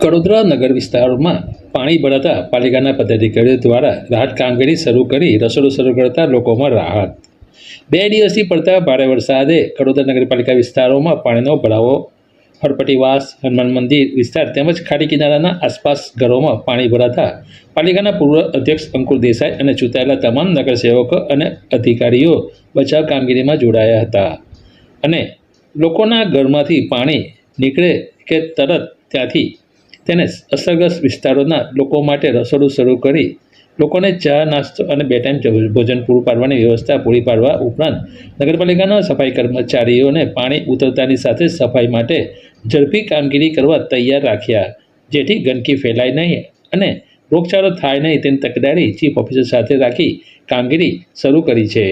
કડોદરા નગર વિસ્તારમાં પાણી ભરાતા પાલિકાના પદાધિકારીઓ દ્વારા રાહત કામગીરી શરૂ કરી રસોડું શરૂ કરતા લોકોમાં રાહત। 2 દિવસથી પડતા ભારે વરસાદે કડોદરા નગરપાલિકા વિસ્તારોમાં પાણીનો ભરાવો, હરપટીવાસ, હનુમાન મંદિર વિસ્તાર તેમજ ખાડી કિનારાના આસપાસ ઘરોમાં પાણી ભરાતા પાલિકાના પૂર્વ અધ્યક્ષ અંકુર દેસાઈ અને ચૂંટાયેલા તમામ નગરસેવકો અને અધિકારીઓ બચાવ કામગીરીમાં જોડાયા હતા અને લોકોના ઘરમાંથી પાણી નીકળે કે તરત ત્યાંથી તેને અસરગ્રસ્ત વિસ્તારોના લોકો માટે રસોડું શરૂ કરી લોકોને ચા, નાસ્તો અને 2 ટાઈમ ભોજન પૂરું પાડવાની વ્યવસ્થા પૂરી પાડવા ઉપરાંત નગરપાલિકાના સફાઈ કર્મચારીઓને પાણી ઉતરતાની સાથે સફાઈ માટે ઝડપી કામગીરી કરવા તૈયાર રાખ્યા, જેથી ગંદકી ફેલાય નહીં અને રોગચાળો થાય નહીં તેની તકેદારી ચીફ ઓફિસર સાથે રાખી કામગીરી શરૂ કરી છે।